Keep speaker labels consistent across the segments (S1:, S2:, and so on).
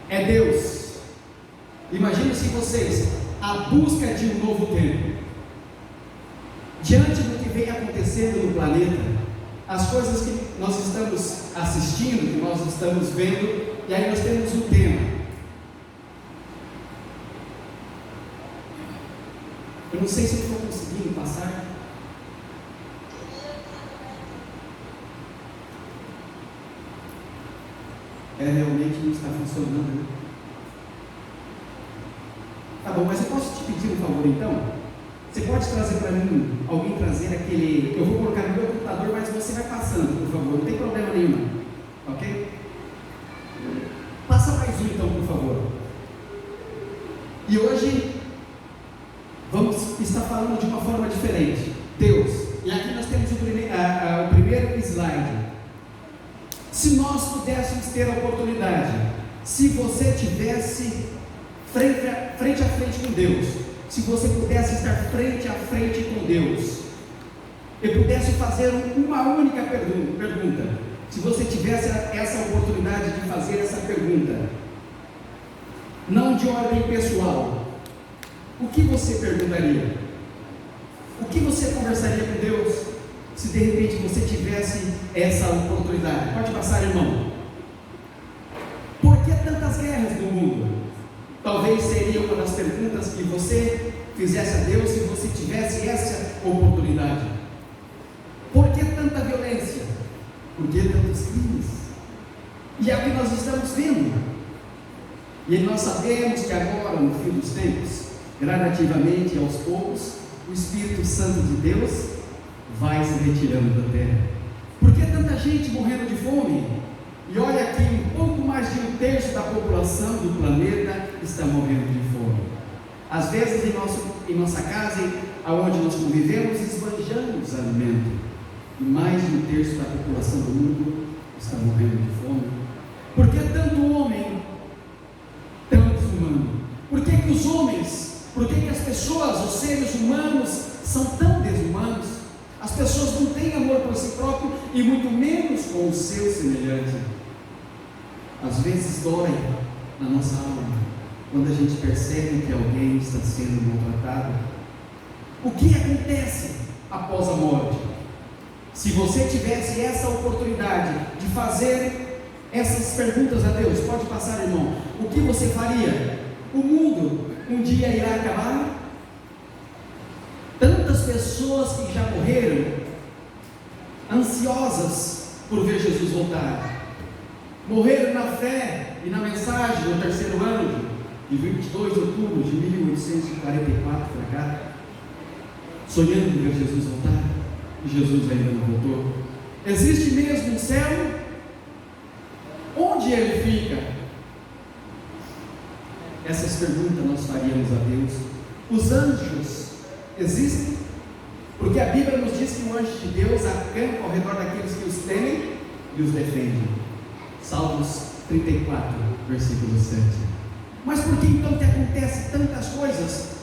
S1: é Deus. Imagine-se vocês, a busca de um novo tempo. Diante do que vem acontecendo no planeta, as coisas que nós estamos assistindo, que nós estamos vendo, e aí nós temos um tema. Eu não sei se eu estou conseguindo passar. Realmente não está funcionando, né? Tá bom, mas eu posso te pedir um favor então? Você pode trazer para mim, alguém trazer aquele... Eu vou colocar no meu computador, mas você vai passando, por favor, não tem problema nenhum, ok? Passa mais um então, por favor. E hoje vamos estar falando de uma forma diferente. Deus. E aqui nós temos o primeiro slide. Se nós pudéssemos ter a oportunidade, se você tivesse frente a frente com Deus, se você pudesse estar frente a frente com Deus, e pudesse fazer uma única pergunta, se você tivesse essa oportunidade de fazer essa pergunta, não de ordem pessoal, o que você perguntaria? O que você conversaria com Deus, se de repente você tivesse essa oportunidade? Pode passar, irmão. Por que tantas guerras no mundo? Talvez seria uma das perguntas que você fizesse a Deus se você tivesse essa oportunidade. Por que tanta violência? Por que tantos crimes? E é o que nós estamos vendo. E nós sabemos que agora, no fim dos tempos, gradativamente, aos poucos, o Espírito Santo de Deus vai se retirando da terra. Por que tanta gente morrendo de fome? E olha aqui, um pouco mais de 1/3 da população do planeta está morrendo de fome. Às vezes em nossa casa, onde nós convivemos, esbanjamos alimento. E mais de 1/3 da população do mundo está morrendo de fome. Por que tanto homem tão desumano? Por que os homens, por que as pessoas, os seres humanos são tão desumanos? As pessoas não têm amor por si próprio e muito menos com o seu semelhante. Às vezes dói na nossa alma quando a gente percebe que alguém está sendo maltratado. O que acontece após a morte? Se você tivesse essa oportunidade de fazer essas perguntas a Deus, pode passar, irmão, o que você faria? O mundo um dia irá acabar? Tantas pessoas que já morreram, ansiosas por ver Jesus voltar, morreram na fé e na mensagem do terceiro anjo, de 22 de outubro de 1844 para cá, sonhando ver Jesus voltar, e Jesus ainda não voltou. Existe mesmo um céu? Onde ele fica? Essas perguntas nós faríamos a Deus. Os anjos existem? Porque a Bíblia nos diz que o anjo de Deus acampa ao redor daqueles que os temem e os defende. Salmos 34, versículo 7. Mas por que então que acontece tantas coisas?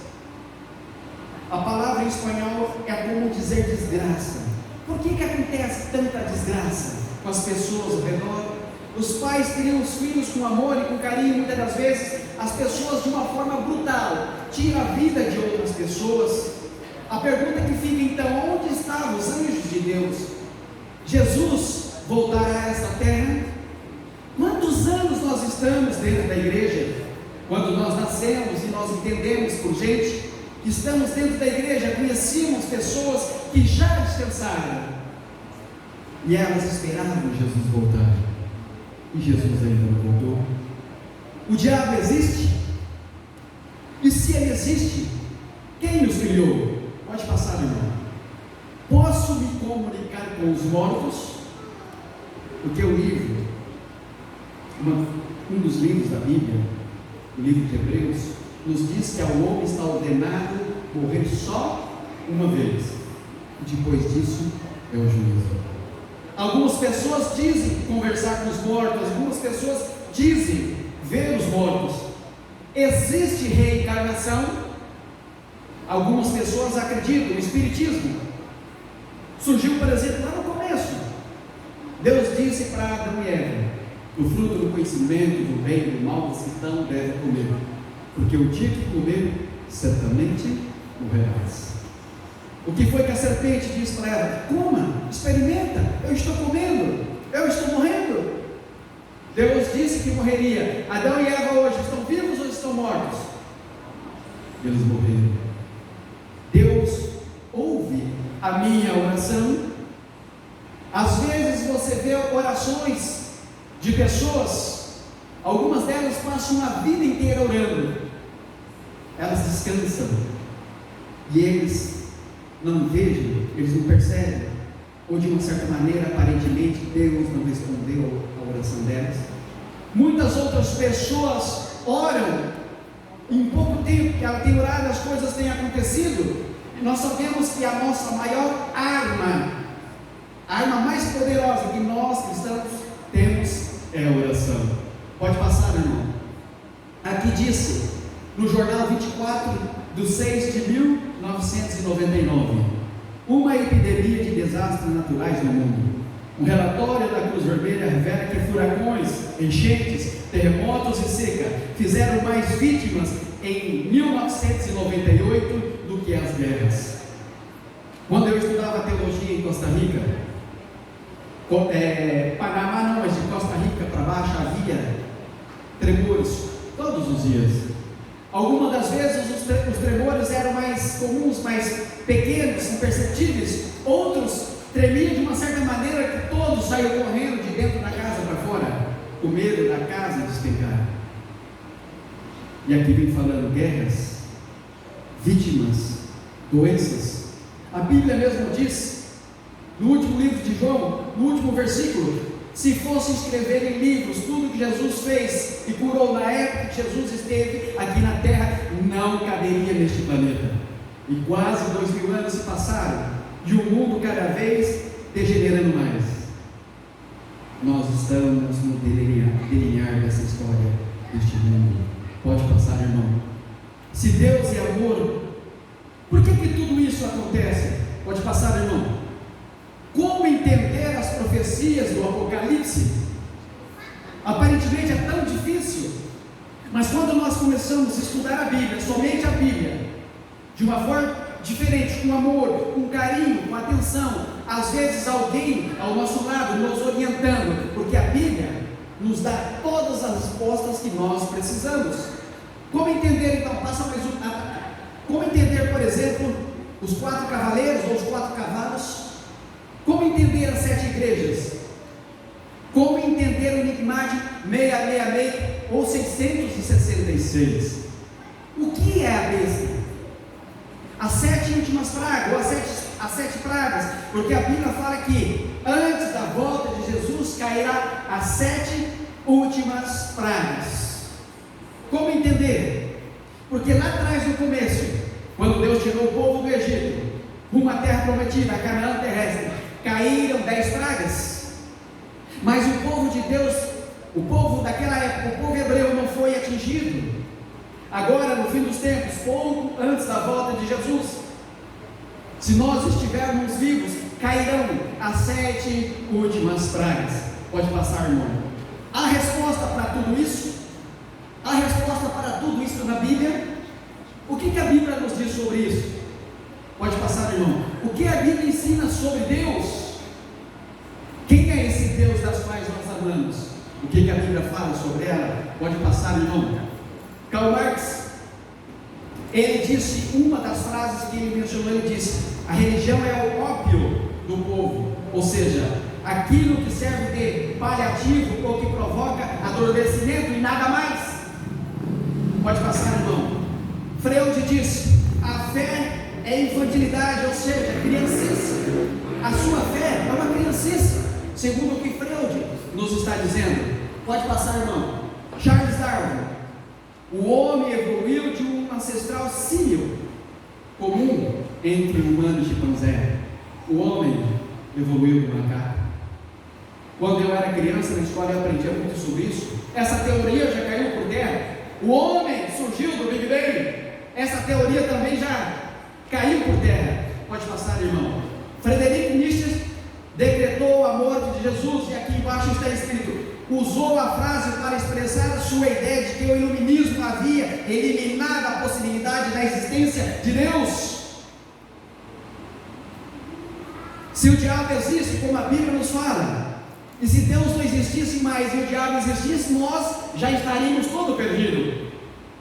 S1: A palavra em espanhol é como dizer desgraça. Por que acontece tanta desgraça com as pessoas ao redor? Os pais criam os filhos com amor e com carinho, muitas das vezes as pessoas de uma forma brutal tiram a vida de outras pessoas. A pergunta que fica então, onde estavam os anjos de Deus? Jesus voltará a esta terra? Quantos anos nós estamos dentro da igreja? Quando nós nascemos e nós entendemos por gente que estamos dentro da igreja, conhecíamos pessoas que já descansaram e elas esperavam Jesus voltar, e Jesus ainda não voltou. O diabo existe? E se ele existe, quem nos criou? Pode passar, irmão. Posso me comunicar com os mortos? Porque o livro, um dos livros da Bíblia, o livro de Hebreus, nos diz que ao homem está ordenado morrer só uma vez, e depois disso é o juízo. Algumas pessoas dizem conversar com os mortos, algumas pessoas dizem ver os mortos. Existe reencarnação? Algumas pessoas acreditam. O Espiritismo surgiu, por exemplo, lá no começo. Deus disse para Adão e Eva: do fruto do conhecimento do bem e do mal você não deve comer, porque o dia que comer, certamente morrerás. O que foi que a serpente disse para ela? Coma, experimenta, eu estou comendo, eu estou morrendo. Deus disse que morreria. Adão e Eva hoje estão vivos ou estão mortos? Eles morreram. Deus ouve a minha oração. Às vezes você vê orações de pessoas, algumas delas passam a vida inteira orando, elas descansam, e eles não vejam, eles não percebem, ou de uma certa maneira, aparentemente, Deus não respondeu a oração delas. Muitas outras pessoas oram, em pouco tempo que ela tem orado, as coisas têm acontecido, e nós sabemos que a nossa maior arma, a arma mais poderosa que nós cristãos temos é a oração. Pode passar, irmão. Aqui disse, no jornal 24/6/1999, uma epidemia de desastres naturais no mundo. Um relatório da Cruz Vermelha revela que furacões, enchentes, terremotos e seca fizeram mais vítimas em 1998 do que as guerras. Quando eu estudava teologia em Costa Rica, Panamá não, mas de Costa Rica para baixo havia tremores todos os dias. Algumas das vezes os tremores eram mais comuns, mais pequenos, imperceptíveis. Outros tremiam de uma certa maneira que todos saíam correndo de dentro da casa para fora, com medo da casa despencar. E aqui vem falando guerras, vítimas, doenças. A Bíblia mesmo diz, no último livro de João, no último versículo, se fosse escrever em livros tudo que Jesus fez e curou na época que Jesus esteve aqui na terra, não caberia neste planeta. E quase 2000 anos se passaram, e o mundo cada vez degenerando mais. Nós estamos no delinear dessa história, deste mundo. Pode passar, irmão. Se Deus é amor, por que tudo isso acontece? Pode passar, irmão. Como entender as profecias do Apocalipse? Aparentemente é tão difícil, mas quando nós começamos a estudar a Bíblia, somente a Bíblia, de uma forma diferente, com amor, com carinho, com atenção, às vezes alguém ao nosso lado nos orientando, porque a Bíblia nos dá todas as respostas que nós precisamos. Como entender então? Como entender, por exemplo, os 4 cavaleiros ou os 4 cavalos? Como entender as 7 igrejas? Como entender o enigmático 666 ou 666? O que é a besta? As 7 últimas pragas, ou as 7 pragas, porque a Bíblia fala que antes da volta de Jesus cairá as 7 últimas pragas. Como entender? Porque lá atrás, no começo, quando Deus tirou o povo do Egito rumo à terra prometida, a Canaã terrestre, caíram 10 pragas, mas o povo de Deus, o povo daquela época, o povo hebreu não foi atingido. Agora, no fim dos tempos, pouco antes da volta de Jesus, se nós estivermos vivos, cairão as 7 últimas pragas. Pode passar, irmão. A resposta para tudo isso? A resposta para tudo isso na Bíblia? O que a Bíblia nos diz sobre isso? Pode passar, irmão. O que a Bíblia ensina sobre Deus? Quem é esse Deus das quais nós amamos? O que a Bíblia fala sobre ela? Pode passar, irmão. Karl Marx, ele disse, uma das frases que ele mencionou, ele disse: a religião é o ópio do povo, ou seja, aquilo que serve de paliativo ou que provoca adormecimento e nada mais. Pode passar, irmão. Freud disse: a fé é infantilidade, ou seja, criancice. A sua fé é uma criancice, segundo o que Freud nos está dizendo. Pode passar, irmão. Charles Darwin: o homem evoluiu de um ancestral símio comum entre humano e chimpanzé. O homem evoluiu do macaco. Quando eu era criança na escola eu aprendia muito sobre isso. Essa teoria já caiu por terra. O homem surgiu do Big Bang. Essa teoria também já caiu por terra. Pode passar, irmão. Frederico Nietzsche decretou a morte de Jesus, e aqui embaixo está escrito: usou a frase para expressar a sua ideia de que o iluminismo havia eliminado a possibilidade da existência de Deus. Se o diabo existe, como a Bíblia nos fala, e se Deus não existisse mais e o diabo existisse, nós já estaríamos todo perdidos.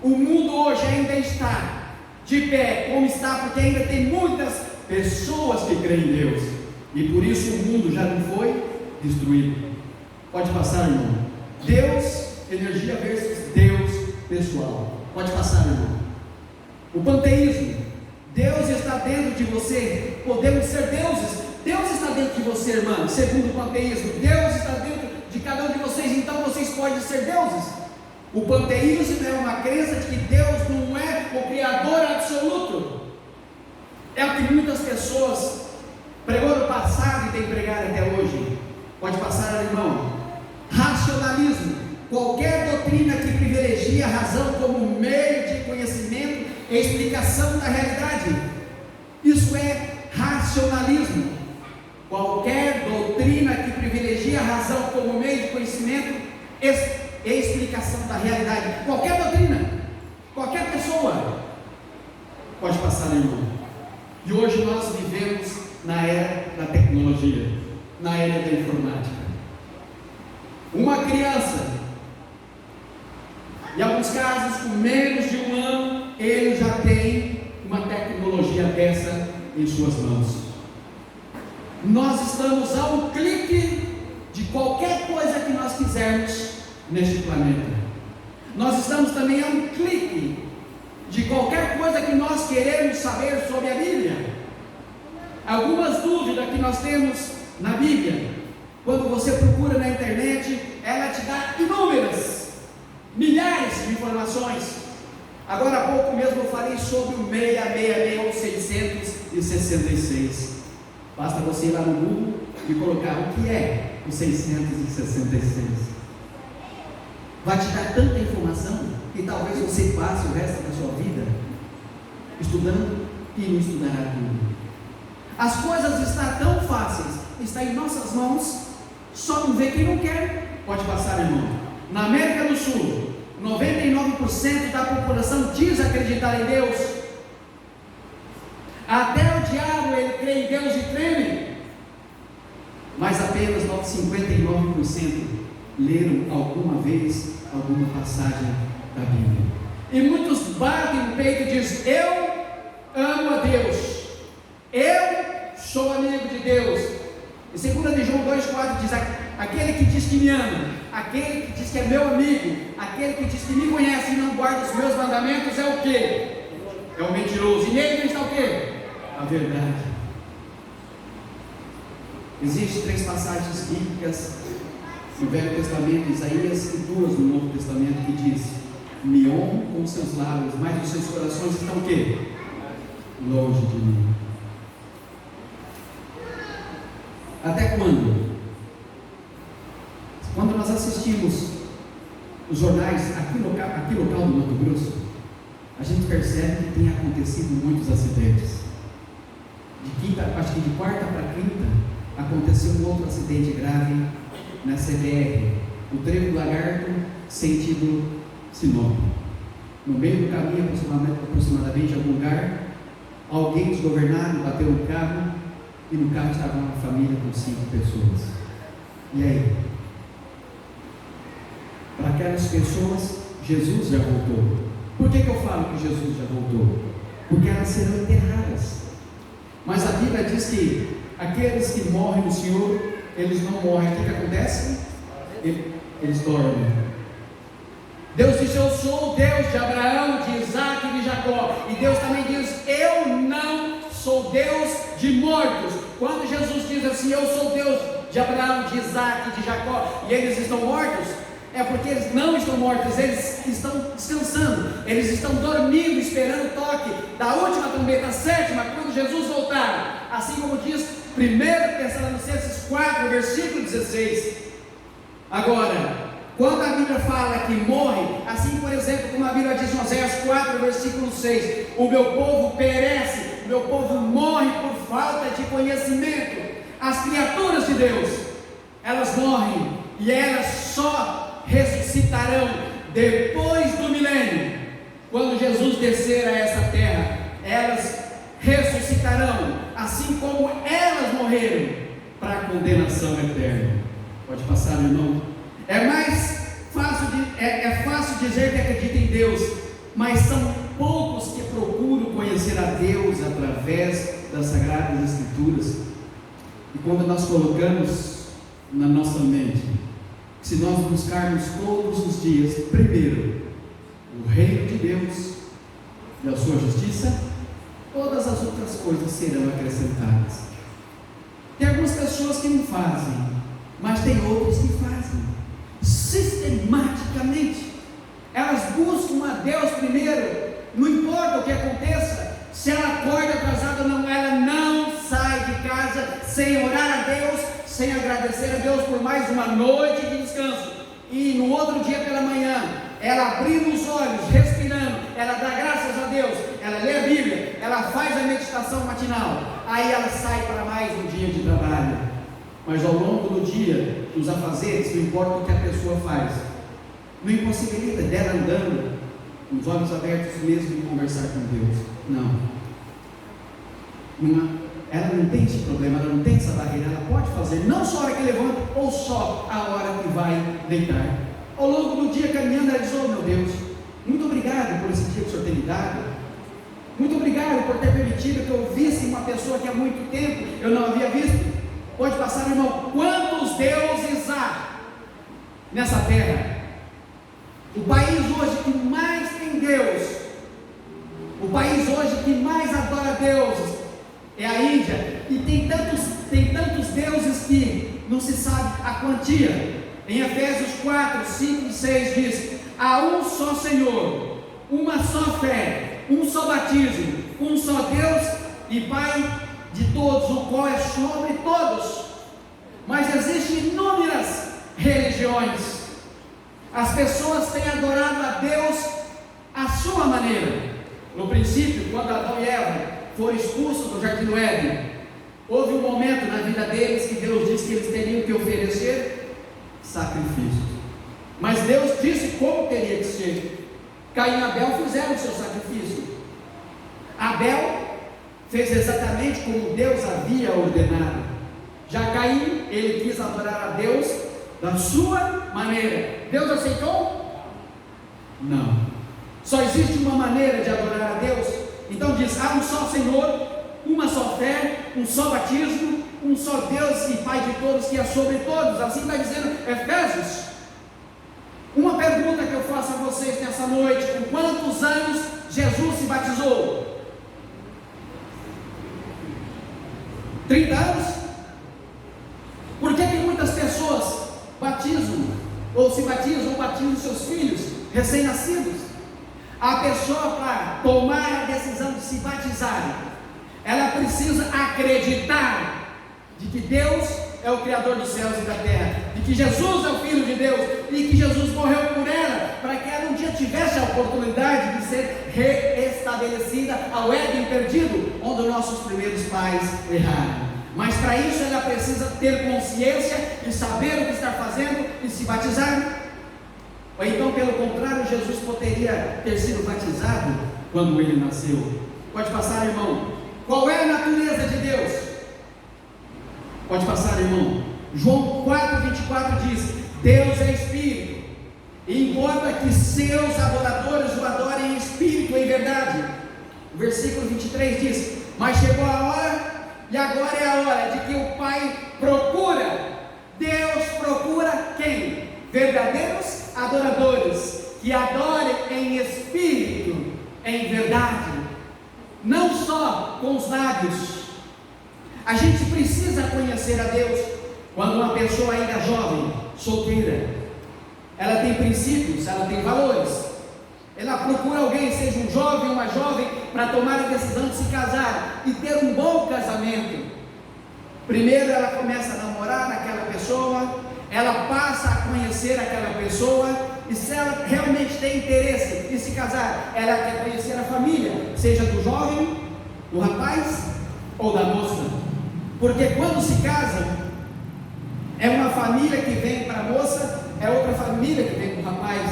S1: O mundo hoje ainda está de pé, como está, porque ainda tem muitas pessoas que creem em Deus, e por isso o mundo já não foi destruído. Pode passar, irmão. Deus, energia versus Deus pessoal. Pode passar, irmão. O panteísmo. Deus está dentro de você. Podemos ser deuses. Deus está dentro de você, irmão. Segundo o panteísmo, Deus está dentro de cada um de vocês. Então vocês podem ser deuses. O panteísmo é uma crença de que Deus não é o Criador absoluto. É o que muitas pessoas pregou no passado e tem pregado até hoje. Pode passar, irmão. Racionalismo. Qualquer doutrina que privilegia a razão como meio de conhecimento e explicação da realidade. Isso é racionalismo. Qualquer doutrina que privilegia a razão como meio de conhecimento e explicação da realidade. Qualquer doutrina, qualquer pessoa. Pode passar, irmão. E hoje nós vivemos na era da tecnologia, na era da informática. Uma criança, em alguns casos com menos de 1 ano, ele já tem uma tecnologia dessa em suas mãos. Nós estamos a um clique de qualquer coisa que nós quisermos neste planeta. Nós estamos também a um clique de qualquer coisa que nós queremos saber sobre a Bíblia. Algumas dúvidas que nós temos na Bíblia, quando você procura na internet, ela te dá inúmeras, milhares de informações. Agora há pouco mesmo eu falei sobre o 666 ou 666. Basta você ir lá no Google e colocar o que é o 666. Vai te dar tanta informação que talvez você passe o resto da sua vida estudando e não estudará tudo. As coisas estão tão fáceis, está em nossas mãos, só não vê quem não quer. Pode passar, irmão. Na América do Sul, 99% da população diz acreditar em Deus. Até o diabo ele crê em Deus e treme. Mas apenas 59% leram alguma vez alguma passagem da Bíblia. E muitos batem no peito e dizem: eu amo a Deus, eu sou amigo de Deus. E 2 João 2,4 diz: aquele que diz que me ama, aquele que diz que é meu amigo, aquele que diz que me conhece e não guarda os meus mandamentos é o quê? É o mentiroso. E nele não está o quê? A verdade. Existem 3 passagens bíblicas no Velho Testamento, Isaías, e 2 no Novo Testamento, que diz: me honro com os seus lábios, mas os seus corações estão o quê? Longe de mim. Até quando? Quando nós assistimos os jornais aqui local do Mato Grosso, a gente percebe que tem acontecido muitos acidentes. Acho que de quarta para quinta, aconteceu um outro acidente grave na CBR, o Trevo do Lagarto, sentido Sinop. No meio do caminho, aproximadamente em algum lugar, alguém desgovernado bateu no carro, e no carro estava uma família com 5 pessoas. E aí? Para aquelas pessoas, Jesus já voltou. Por que eu falo que Jesus já voltou? Porque elas serão enterradas. Mas a Bíblia diz que aqueles que morrem no Senhor, eles não morrem. O que acontece? Eles dormem. Deus diz: eu sou o Deus de Abraão, de Isaac e de Jacó. E Deus também diz: eu não sou Deus de mortos. Quando Jesus diz assim: eu sou Deus de Abraão, de Isaac e de Jacó, e eles estão mortos, é porque eles não estão mortos, eles estão descansando, eles estão dormindo, esperando o toque da última trombeta, a 7ª, quando Jesus voltar. Assim como diz 1 Tessalonicenses 4, versículo 16. Agora, quando a Bíblia fala que morre, assim por exemplo, como a Bíblia diz em Oséias 4, versículo 6, o meu povo perece, o meu povo morre por falta de conhecimento. As criaturas de Deus, elas morrem e elas só ressuscitarão depois do milênio. Quando Jesus descer a essa terra, elas ressuscitarão, assim como elas morreram, para a condenação eterna. Pode passar, meu irmão? É fácil dizer que acredita em Deus, mas são poucos que procuram conhecer a Deus através das Sagradas Escrituras. E quando nós colocamos na nossa mente, se nós buscarmos todos os dias, primeiro, o reino de Deus e a sua justiça, todas as outras coisas serão acrescentadas. Tem algumas pessoas que não fazem, mas tem outras que fazem, sistematicamente. Elas buscam a Deus primeiro, não importa o que aconteça. Se ela acorda atrasada ou não, ela não sai de casa sem orar a Deus, sem agradecer a Deus por mais uma noite de descanso. E no outro dia pela manhã, ela abrindo os olhos, respirando, ela dá graças a Deus, ela lê a Bíblia, ela faz a meditação matinal, aí ela sai para mais um dia de trabalho. Mas ao longo do dia, os afazeres, não importa o que a pessoa faz, não impossibilita dela andando com os olhos abertos mesmo de conversar com Deus. Não. Ela não tem esse problema, ela não tem essa barreira, ela pode fazer, não só a hora que levanta, ou só a hora que vai deitar. Ao longo do dia caminhando, ela diz: oh meu Deus, muito obrigado por esse dia que o Senhor tem me dado, muito obrigado por ter permitido que eu visse uma pessoa que há muito tempo eu não havia visto. Pode passar, irmão, quantos deuses há nessa terra? O país hoje que mais tem Deus, o país hoje que mais adora deuses, é a Índia, e tem tantos deuses que não se sabe a quantia. Em Efésios 4, 5 e 6 diz: há um só Senhor, uma só fé, um só batismo, um só Deus e Pai de todos, o qual é sobre todos. Mas existem inúmeras religiões. As pessoas têm adorado a Deus à sua maneira. No princípio, quando Adão e Eva foram expulsos do jardim do Éden, houve um momento na vida deles que Deus disse que eles teriam que oferecer sacrifícios. Mas Deus disse como teria que ser. Caim e Abel fizeram o seu sacrifício. Abel fez exatamente como Deus havia ordenado. Já Caim, ele quis adorar a Deus da sua maneira. Deus aceitou? Não. Só existe uma maneira de adorar a Deus. Então diz: há um só Senhor, uma só fé, um só batismo, um só Deus e Pai de todos, que é sobre todos. Assim está dizendo Efésios. Uma pergunta que eu faço a vocês nessa noite: com quantos anos Jesus se batizou? 30 anos? Por que muitas pessoas batizam, ou se batizam, ou batizam seus filhos recém-nascidos? A pessoa, para tomar a decisão de se batizar, ela precisa acreditar de que Deus é o Criador dos céus e da terra, de que Jesus é o Filho de Deus, e que Jesus morreu por ela, para que ela um dia tivesse a oportunidade de ser reestabelecida ao Éden perdido, onde nossos primeiros pais erraram. Mas para isso ela precisa ter consciência e saber o que está fazendo e se batizar. Ou então, pelo contrário, Jesus poderia ter sido batizado quando ele nasceu. Pode passar, irmão. Qual é a natureza de Deus? Pode passar, irmão. João 4,24 diz: Deus é Espírito, e importa que seus adoradores o adorem em Espírito e em verdade. O versículo 23 diz: mas chegou a hora, e agora é a hora de que o Pai procura. Deus procura quem? Verdadeiros adoradores, que adorem em espírito, em verdade, não só com os lábios. A gente precisa conhecer a Deus. Quando uma pessoa ainda jovem, solteira, ela tem princípios, ela tem valores, ela procura alguém, seja um jovem ou uma jovem, para tomar a decisão de se casar e ter um bom casamento. Primeiro ela começa a namorar aquela pessoa, ela passa a conhecer aquela pessoa, e se ela realmente tem interesse em se casar, ela quer conhecer a família, seja do jovem, do rapaz ou da moça, porque quando se casa, É uma família que vem para a moça, é outra família que vem para o rapaz.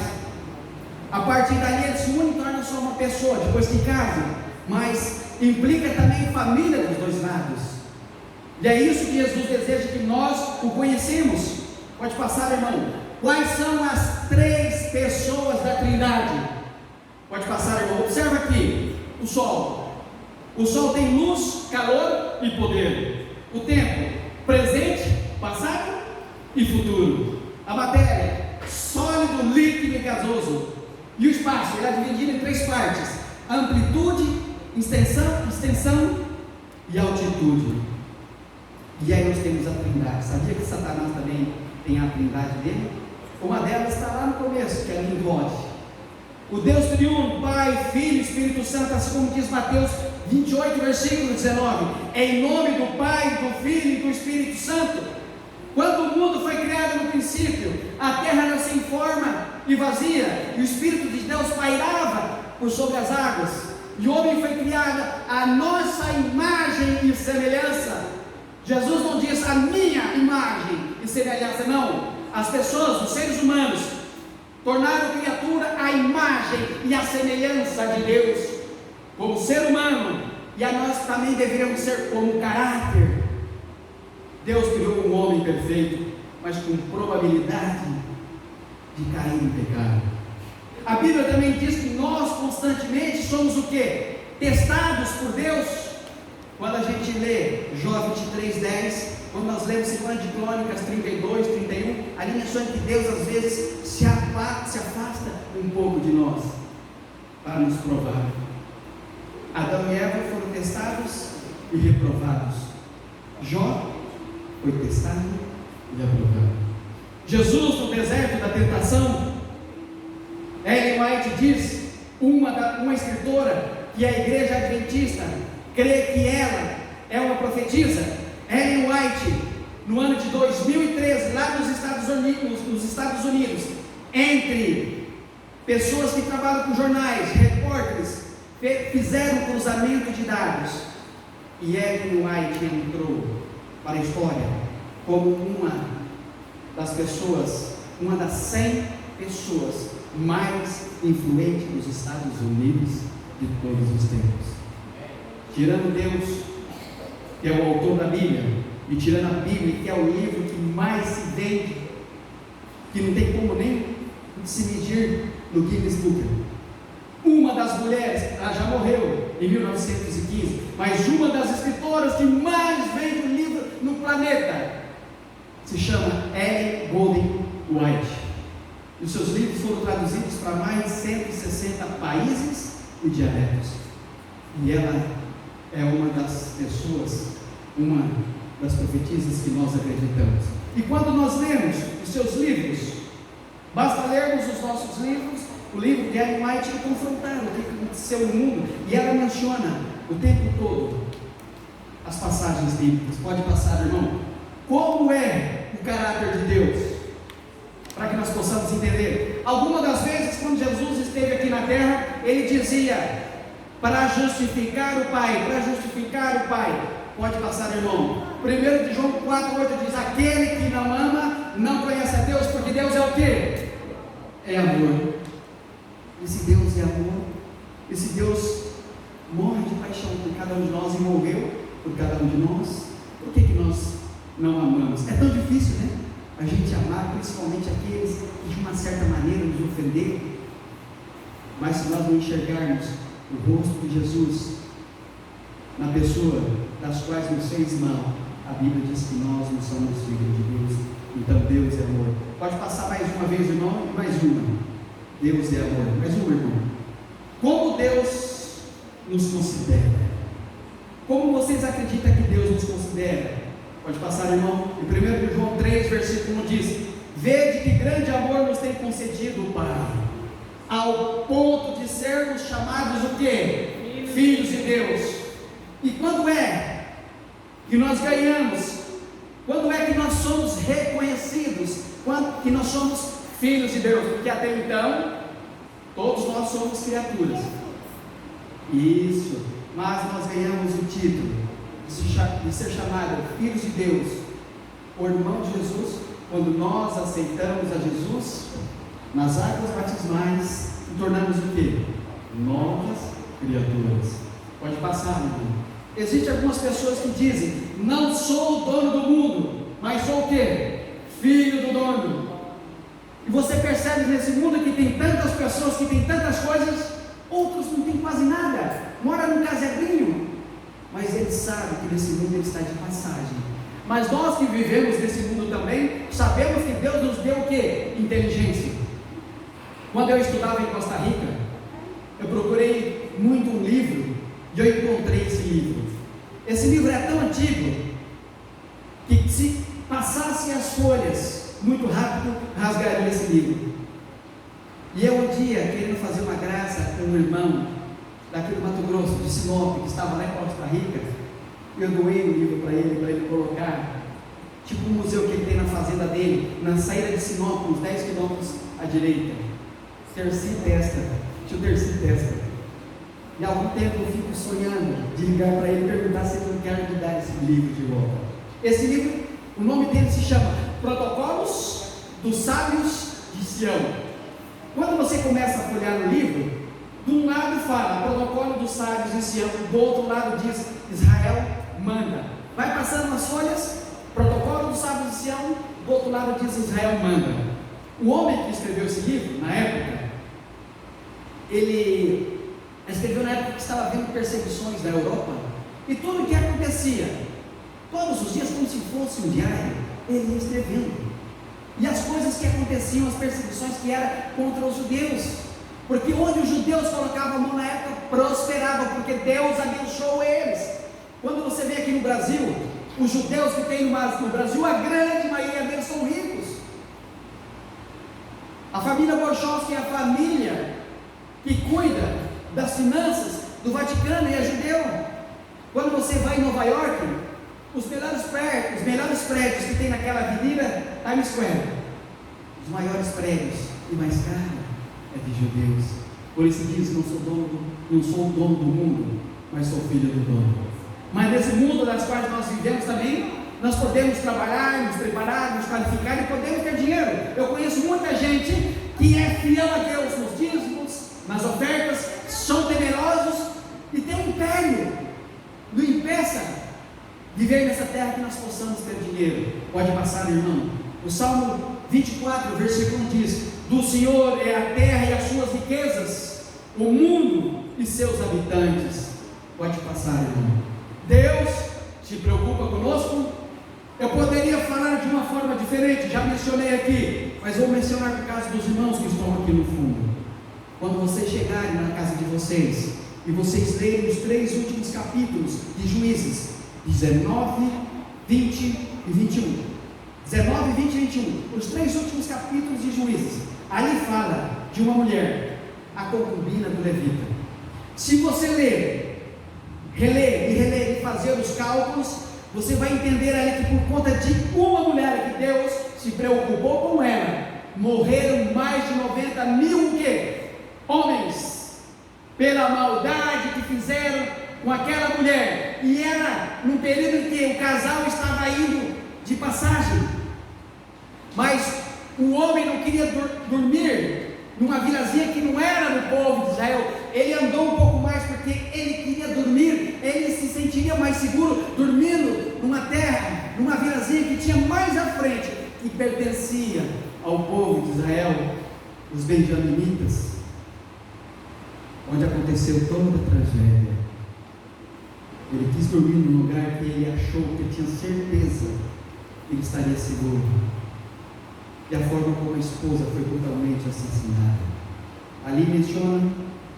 S1: A partir dali eles se unem e tornam só uma pessoa, depois que casam. Mas implica também família dos dois lados. E é isso que Jesus deseja que nós o conhecemos. Pode passar, irmão. Quais são as 3 pessoas da Trindade? Pode passar, irmão. Observa aqui o Sol. O Sol tem luz, calor e poder. O tempo, presente, passado e futuro. A matéria, sólido, líquido e gasoso. E o espaço, ele é dividido em 3 partes: amplitude, extensão e altitude. E aí nós temos a Trindade. Sabia que Satanás também tem a Trindade dele? Uma delas está lá no começo, que é a Nimrod. O Deus triuno, Pai, Filho e Espírito Santo, assim como diz Mateus 28, versículo 19: é em nome do Pai, do Filho e do Espírito Santo. Quando o mundo foi criado no princípio, a terra era sem forma e vazia, e o Espírito de Deus pairava por sobre as águas, e o homem foi criado à nossa imagem e semelhança. Jesus não diz a minha imagem e semelhança, não. As pessoas, os seres humanos, tornaram criatura à imagem e à semelhança de Deus, como ser humano, e a nós também deveríamos ser como caráter. Deus criou um homem perfeito, mas com probabilidade de cair em pecado. A Bíblia também diz que nós constantemente somos o quê? Testados por Deus. Quando a gente lê Jó 23:10, quando nós lemos 2 de Crônicas 32, 31, ali menciona que Deus às vezes se afasta um pouco de nós para nos provar. Adão e Eva foram testados e reprovados. Jó foi testado e aprovado. Jesus, no deserto da tentação, Ellen White diz, uma escritora, que a igreja adventista crê que ela é uma profetisa. Ellen White, no ano de 2013, lá nos Estados Unidos, entre pessoas que trabalham com jornais, repórteres, fizeram um cruzamento de dados, e Ellen White entrou para a história como uma das pessoas, uma das 100 pessoas mais influentes dos Estados Unidos de todos os tempos. Tirando Deus, que é o autor da Bíblia, e tirando a Bíblia, que é o livro que mais se vende, que não tem como nem se medir no Guinness Book. Uma das mulheres, ela já morreu em 1915, mas uma das escritoras que mais vende um livro no planeta se chama Ellen Golden White. E os seus livros foram traduzidos para mais de 160 países e dialetos. E ela é uma das pessoas, uma das profetisas que nós acreditamos. E quando nós lemos os seus livros, basta lermos os nossos livros, o livro de Ellen White, e confrontar o que aconteceu no mundo, e ela menciona o tempo todo as passagens bíblicas. Pode passar, irmão. Como é o caráter de Deus? Para que nós possamos entender. Algumas das vezes, quando Jesus esteve aqui na terra, ele dizia: para justificar o Pai, para justificar o Pai. Pode passar, irmão. 1 de João 4,8 diz: aquele que não ama, não conhece a Deus, porque Deus é o quê? É amor. Esse Deus é amor. Esse Deus morre de paixão por cada um de nós e morreu por cada um de nós. Por que nós não amamos? É tão difícil, né? A gente amar, principalmente aqueles que de uma certa maneira nos ofenderam. Mas se nós não enxergarmos o rosto de Jesus na pessoa das quais nos fez mal, a Bíblia diz que nós não somos filhos de Deus. Então Deus é amor. Pode passar mais uma vez, irmão, e mais uma. Deus é amor. Mais uma, irmão. Como Deus nos considera? Como vocês acreditam que Deus nos considera? Pode passar, irmão. Em 1 João 3, versículo 1 diz: vede que grande amor nos tem concedido o Pai, ao ponto de sermos chamados o quê? Filhos de Deus. E quando é que nós ganhamos? Quando é que nós somos reconhecidos? Quando que nós somos filhos de Deus? Porque até então, todos nós somos criaturas. Isso. Mas nós ganhamos o título de ser chamado filhos de Deus o irmão de Jesus, quando nós aceitamos a Jesus nas águas batismais, e tornamos o quê? Novas criaturas. Pode passar, meu irmão. Existem algumas pessoas que dizem: não sou o dono do mundo, mas sou o quê? Filho do dono. E você percebe nesse mundo que tem tantas pessoas que têm tantas coisas, outros não têm quase nada, mora num casebrinho, mas ele sabe que nesse mundo ele está de passagem. Mas nós que vivemos nesse mundo também, sabemos que Deus nos deu o quê? Inteligência. Quando eu estudava em Costa Rica, eu procurei muito um livro, e eu encontrei esse livro. Esse livro é tão antigo, que se passassem as folhas muito rápido, rasgaria esse livro. E eu um dia, querendo fazer uma graça com um irmão daqui do Mato Grosso, de Sinop, que estava lá em Costa Rica, eu doei o livro para ele colocar, tipo um museu que ele tem na fazenda dele, na saída de Sinop, uns 10 quilômetros à direita. Terci Testa, tio Terci Testa. E há algum tempo eu fico sonhando de ligar para ele e perguntar se ele não quer me dar esse livro de volta. Esse livro, o nome dele se chama Protocolos dos Sábios de Sião. Quando você começa a folhear no livro, de um lado fala Protocolo dos Sábios de Sião, do outro lado diz Israel manda. Vai passando as folhas, Protocolo dos Sábios de Sião, do outro lado diz Israel manda. O homem que escreveu esse livro, na época, ele escreveu na época que estava havendo perseguições na Europa, e tudo o que acontecia, todos os dias, como se fosse um diário, ele ia escrevendo, e as coisas que aconteciam, as perseguições que eram contra os judeus, porque onde os judeus colocavam a mão na época, prosperava, porque Deus abençoou eles. Quando você vê aqui no Brasil, os judeus que tem no Brasil, a grande maioria deles são ricos. A família Borchowski é a família que cuida das finanças do Vaticano e é judeu. Quando você vai em Nova York, os melhores prédios que tem naquela avenida Times Square, os maiores prédios e mais caros é de judeus. Por isso diz: não sou o dono do mundo, mas sou filho do dono. Mas nesse mundo das quais nós vivemos também, nós podemos trabalhar, nos preparar, nos qualificar e podemos ter dinheiro. Eu conheço muita gente que é fiel a Deus nos dízimos, nas ofertas, são temerosos e tem um império. Não impeça viver nessa terra que nós possamos ter dinheiro. Pode passar, irmão. O Salmo 24, versículo 1 diz: do Senhor é a terra e as suas riquezas, o mundo e seus habitantes. Pode passar, irmão. Deus se preocupa conosco. Eu poderia falar de uma forma diferente, já mencionei aqui, mas vou mencionar por causa dos irmãos que estão aqui no fundo. Quando vocês chegarem na casa de vocês e vocês lerem os 3 últimos capítulos de Juízes, 19, 20 e 21. 19, 20 e 21. Os 3 últimos capítulos de Juízes. Ali fala de uma mulher, a concubina do Levita. Se você ler, reler e fazer os cálculos, você vai entender ali que por conta de uma mulher que Deus se preocupou com ela, morreram mais de 90 mil homens, pela maldade que fizeram com aquela mulher. E era num período em que o casal estava indo de passagem, mas o homem não queria dormir numa vilazinha que não era do povo de Israel. Ele andou um pouco mais porque ele queria dormir, ele se sentiria mais seguro dormindo numa terra, numa vilazinha que tinha mais à frente, que pertencia ao povo de Israel, os benjaminitas, onde aconteceu toda a tragédia. Ele quis dormir num lugar que ele achou, que tinha certeza que ele estaria seguro. E a forma como a esposa foi brutalmente assassinada. Ali menciona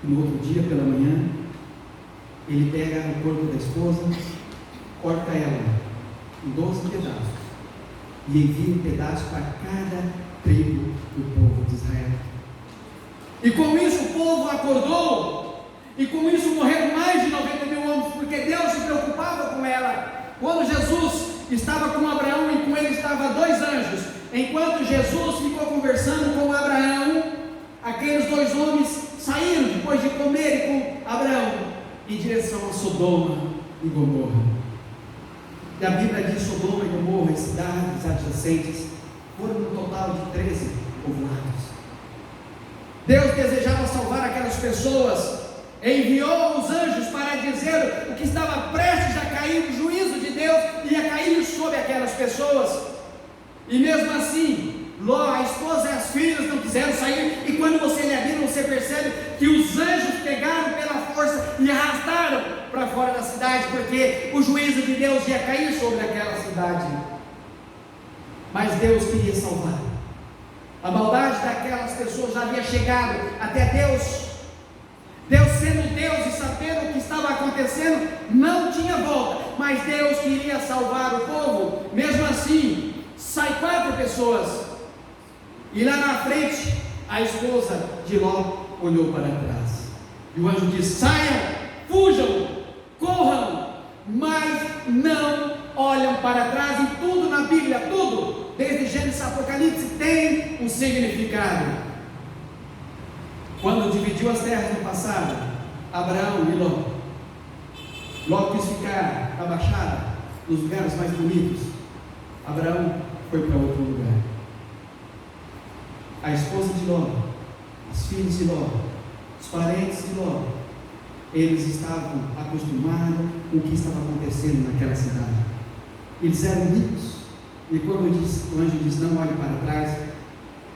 S1: que no outro dia pela manhã, ele pega o corpo da esposa, corta ela em 12 pedaços e envia um pedaço para cada tribo do povo de Israel. E com isso o povo acordou, e com isso morreram mais de 90 mil homens, porque Deus se preocupava com ela. Quando Jesus estava com Abraão e com ele estavam 2 anjos, enquanto Jesus ficou conversando com Abraão, aqueles 2 homens saíram depois de comerem com Abraão em direção a Sodoma e Gomorra. E a Bíblia diz: Sodoma e Gomorra e cidades adjacentes foram no total de 13 povoados. Deus desejava salvar aquelas pessoas, enviou os anjos para dizer o que estava prestes a cair, o juízo de Deus ia cair sobre aquelas pessoas. E mesmo assim, Ló, a esposa e as filhas não quiseram sair. E quando você lê a Bíblia, você percebe que os anjos pegaram pela força e arrastaram para fora da cidade, porque o juízo de Deus ia cair sobre aquela cidade. Mas Deus queria salvar. A maldade daquelas pessoas já havia chegado até Deus. Deus, sendo Deus e sabendo o que estava acontecendo, não tinha volta, mas Deus queria salvar o povo. Mesmo assim, sai 4 pessoas, e lá na frente a esposa de Ló olhou para trás, e o anjo disse: saiam, fujam, corram, mas não olham para trás. E tudo na Bíblia, tudo, desde Gênesis a Apocalipse, tem um significado. Quando dividiu as terras no passado, Abraão e Ló quis ficar abaixado nos lugares mais bonitos. Abraão foi para outro lugar. A esposa de Ló, as filhas de Ló, os parentes de Ló, eles estavam acostumados com o que estava acontecendo naquela cidade. Eles eram ricos. E quando o anjo diz: não olhe para trás,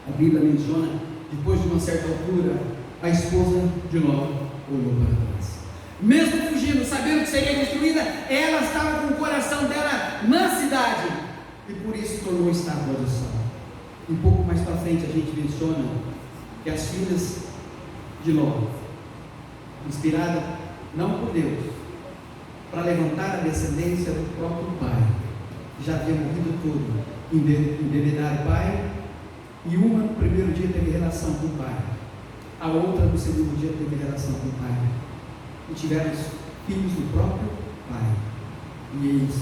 S1: a Bíblia menciona, depois de uma certa altura, a esposa de Ló olhou para trás. Mesmo fugindo, sabendo que seria destruída, ela estava com o coração dela na cidade, e por isso tornou estátua de sal. Um pouco mais para frente a gente menciona que as filhas de Ló, inspirada não por Deus, para levantar a descendência do próprio pai, já havia morrido tudo, envenenar o pai, e uma no primeiro dia teve relação com o pai, a outra no segundo dia teve relação com o pai, e tiveram os filhos do próprio pai, e eles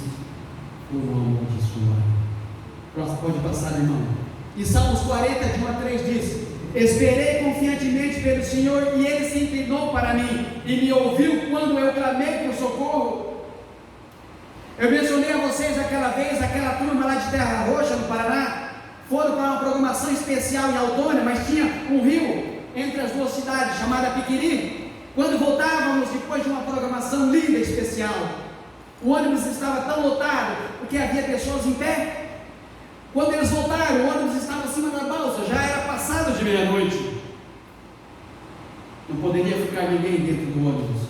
S1: foram amaldiçoados. Pode passar, irmão. E Salmos 40, de 1 a 3 diz: esperei confiantemente pelo Senhor, e Ele se inclinou para mim, e me ouviu quando eu clamei por socorro. Eu mencionei a vocês aquela vez, aquela turma lá de Terra Roxa, no Paraná, foram para uma programação especial em Aldônia, mas tinha um rio entre as duas cidades, chamada Piquiri. Quando voltávamos, depois de uma programação linda, especial, o ônibus estava tão lotado, porque havia pessoas em pé. Quando eles voltaram, o ônibus estava acima da balsa, já era passado de meia-noite. Não poderia ficar ninguém dentro do ônibus,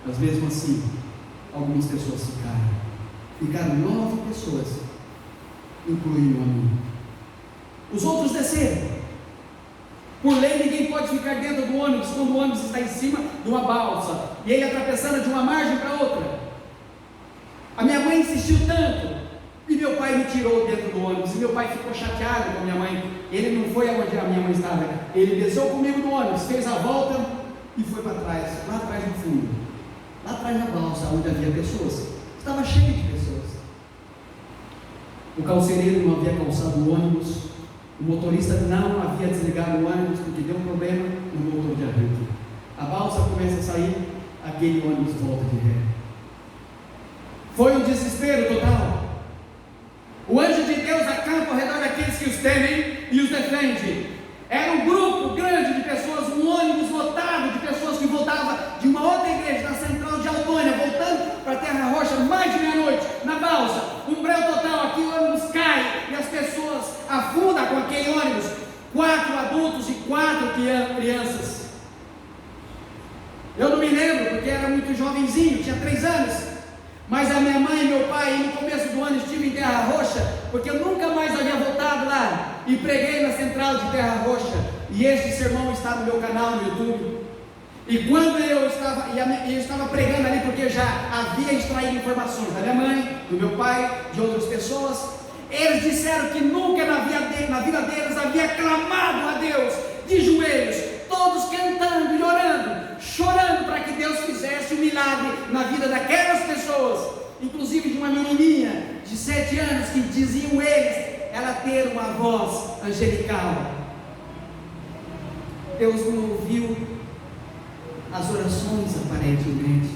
S1: mas mesmo assim, algumas pessoas ficaram 9 pessoas, incluindo a mim. Os outros desceram. Por lei, ninguém pode ficar dentro do ônibus quando o ônibus está em cima de uma balsa e ele atravessando de uma margem para outra. A minha mãe insistiu tanto, e meu pai me tirou dentro do ônibus, e meu pai ficou chateado com a minha mãe. Ele não foi aonde a minha mãe estava, ele desceu comigo no ônibus, fez a volta e foi para trás, lá atrás no fundo, lá atrás na balsa, onde havia pessoas, estava cheio de pessoas. O calcereiro não havia calçado o ônibus, o motorista não havia desligado o ônibus porque deu um problema no motor de arranque. A balsa começa a sair, aquele ônibus volta de ré. Foi um desespero total. O anjo de Deus acampa ao redor daqueles que os temem e os defende. Era um grupo grande de pessoas, um ônibus lotado de pessoas que voltavam de uma outra igreja, na central de Aldônia, voltando para a Terra Roxa, mais de meia-noite, na balsa. Um breu total, aqui o ônibus cai e as pessoas afundam com aquele ônibus. 4 adultos e 4 crianças. Eu não me lembro, porque era muito jovenzinho, tinha 3 anos. Mas a minha mãe e meu pai, no começo do ano, estive em Terra Roxa, porque eu nunca mais havia voltado lá, e preguei na central de Terra Roxa, e este sermão está no meu canal no YouTube. E quando eu estava pregando ali, porque já havia extraído informações da minha mãe, do meu pai, de outras pessoas, eles disseram que nunca na vida deles havia clamado a Deus, de joelhos, todos cantando e orando, chorando para que Deus fizesse um milagre na vida daquelas pessoas, inclusive de uma menininha de 7 anos, que diziam eles, ela ter uma voz angelical. Deus não ouviu as orações, aparentemente,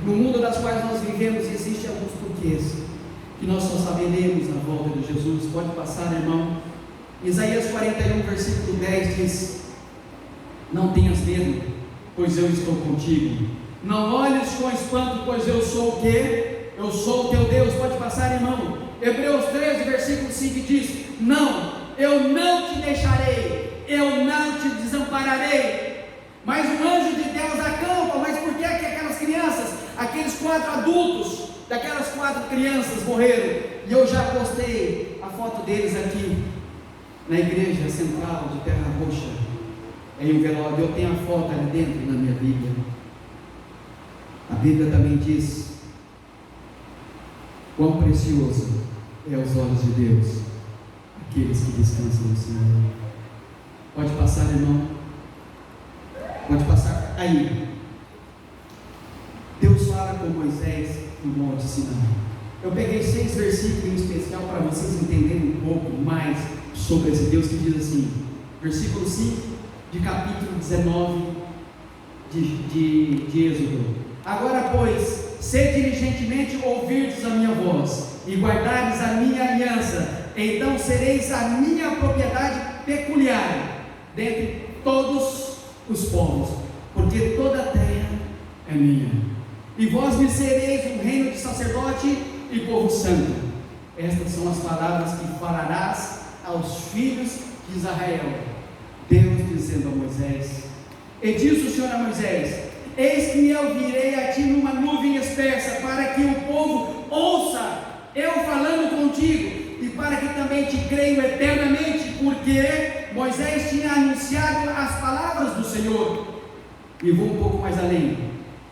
S1: No mundo das quais nós vivemos, existem alguns porquês que nós só saberemos na volta de Jesus. Pode passar, irmão. Isaías 41, versículo 10 diz: não tenhas medo, pois eu estou contigo. Não olhes com espanto, pois eu sou o quê? Eu sou o teu Deus. Pode passar, irmão. Hebreus 13, versículo 5 diz: não, eu não te deixarei, eu não te desampararei. Mas o anjo de Deus acampa. Mas por que aquelas crianças, aqueles 4 adultos, daquelas 4 crianças morreram? E eu já postei a foto deles aqui na igreja central de Terra Roxa, em um velório. Eu tenho a foto ali dentro na minha Bíblia. A Bíblia também diz quão precioso é aos olhos de Deus aqueles que descansam no Senhor. Pode passar, irmão. Pode passar aí. Deus fala com Moisés no Monte Sinai. Eu peguei 6 versículos em especial para vocês entenderem um pouco mais sobre esse Deus, que diz assim, versículo 5 de capítulo 19 de Êxodo: agora, pois, se diligentemente ouvirdes a minha voz e guardardes a minha aliança, então sereis a minha propriedade peculiar dentre todos os povos, porque toda a terra é minha, e vós me sereis um reino de sacerdote e povo santo. Estas são as palavras que falarás aos filhos de Israel. Deus dizendo a Moisés: e diz o Senhor a Moisés: eis que eu virei a ti numa nuvem espessa, para que o povo ouça eu falando contigo, e para que também te creio eternamente, porque Moisés tinha anunciado as palavras do Senhor. E vou um pouco mais além: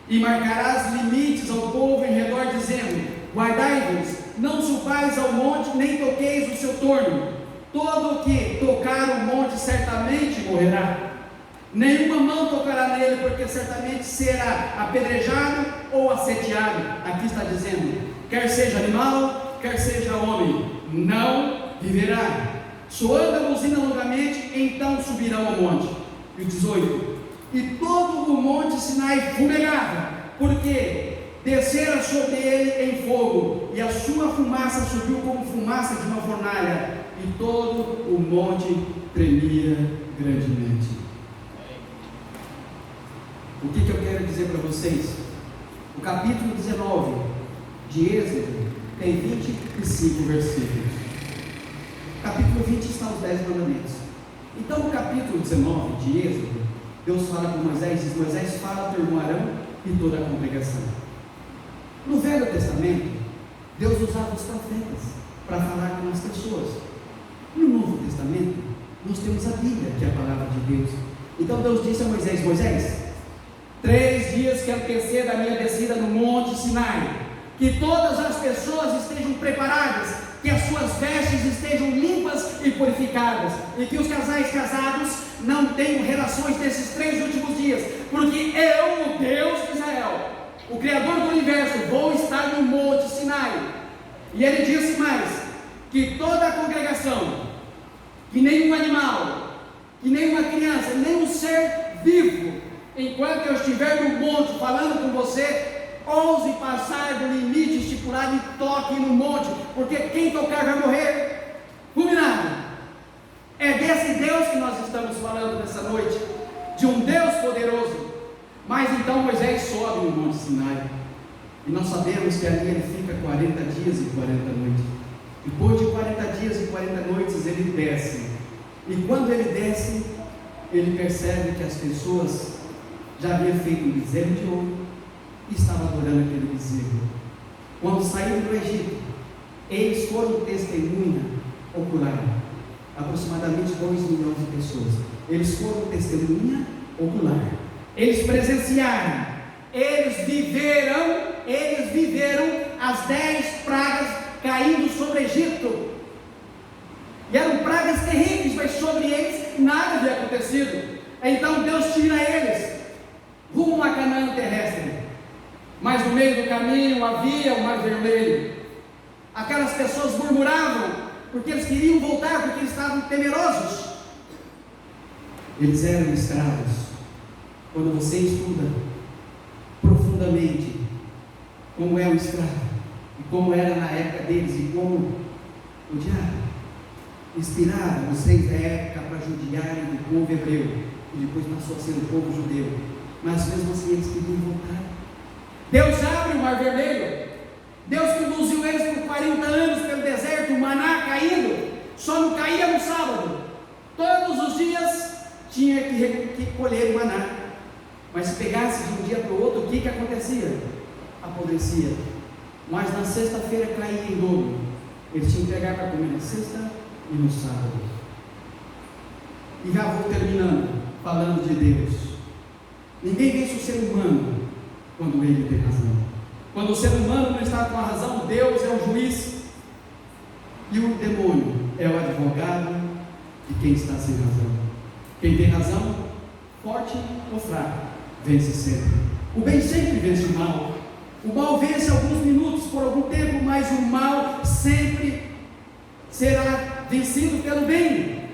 S1: e marcarás limites ao povo em redor, dizendo: guardai-vos, não subais ao monte, nem toqueis o seu torno. Todo o que tocar o monte certamente morrerá. Nenhuma mão tocará nele, porque certamente será apedrejado ou assediado. Aqui está dizendo: quer seja animal, quer seja homem, não viverá. Soando a buzina longamente, então subirão ao monte. E o 18: e todo o monte Sinai fumegava, porque descera sobre ele em fogo, e a sua fumaça subiu como fumaça de uma fornalha, e todo o monte tremia grandemente. O que eu quero dizer para vocês? O capítulo 19 de Êxodo tem 25 versículos. O capítulo 20 está os 10 mandamentos. Então, no capítulo 19 de Êxodo, Deus fala com Moisés, diz: Moisés, fala ao teu irmão Arão e toda a congregação. No Velho Testamento, Deus usava os profetas para falar com as pessoas. No Novo Testamento, nós temos a Bíblia, que é a palavra de Deus. Então Deus disse a Moisés: Moisés, 3 dias que antecedem a minha descida no Monte Sinai, que todas as pessoas estejam preparadas, que as suas vestes estejam limpas e purificadas, e que os casais casados não tenham relações nesses 3 últimos dias, porque eu, o Deus de Israel, o Criador do Universo, vou estar no Monte Sinai. E ele disse mais: que toda a congregação, que nenhum animal, que nenhuma criança, nenhum ser vivo, enquanto eu estiver no monte falando com você, ouse passar do limite estipulado e toque no monte, porque quem tocar vai morrer fulminado. É desse Deus que nós estamos falando nessa noite, de um Deus poderoso. Mas então Moisés sobe no Monte Sinai, e nós sabemos que ali ele fica 40 dias e 40 noites. Depois de 40 dias e 40 noites ele desce, e quando ele desce, ele percebe que as pessoas já haviam feito um bezerro de ouro e estavam adorando aquele bezerro. Quando saíram do Egito, eles foram testemunha ocular, aproximadamente 2 milhões de pessoas. Eles foram testemunha ocular, eles presenciaram, eles viveram as 10 pragas caindo sobre o Egito, e eram pragas terríveis, mas sobre eles nada havia acontecido. Então Deus tira eles rumo a Canaã terrestre, mas no meio do caminho havia o Mar Vermelho. Aquelas pessoas murmuravam, porque eles queriam voltar, porque eles estavam temerosos. Eles eram escravos. Quando você estuda profundamente como é o escravo, e como era na época deles, e como o diabo inspirava os reis da época para judiarem do povo hebreu, e depois passou a ser o povo judeu, mas mesmo assim eles queriam voltar. Deus abre o mar vermelho, Deus conduziu eles por 40 anos pelo deserto, o maná caindo, só não caía no sábado, todos os dias tinha que colher o maná, mas se pegasse de um dia para o outro, o que acontecia? Apodrecia, mas na sexta-feira caía em dobro, eles tinham que pegar para comer na sexta e no sábado. E já vou terminando, falando de Deus. Ninguém vence o ser humano quando ele tem razão. Quando o ser humano não está com a razão, Deus é o juiz e o demônio é o advogado de quem está sem razão. Quem tem razão, forte ou fraco, vence sempre. O bem sempre vence o mal. O mal vence alguns minutos, por algum tempo, mas o mal sempre será vencido pelo bem.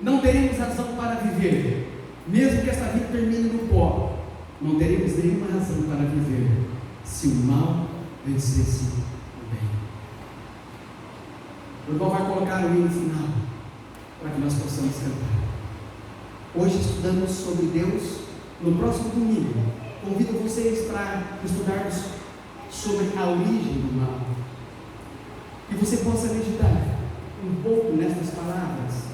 S1: Não teremos razão para viver, mesmo que esta vida termine no pó. Não teremos nenhuma razão para viver se o mal vencesse o bem. O irmão vai colocar o hino final para que nós possamos cantar. Hoje estudamos sobre Deus. No próximo domingo convido vocês para estudarmos sobre a origem do mal, e você possa meditar um pouco nessas palavras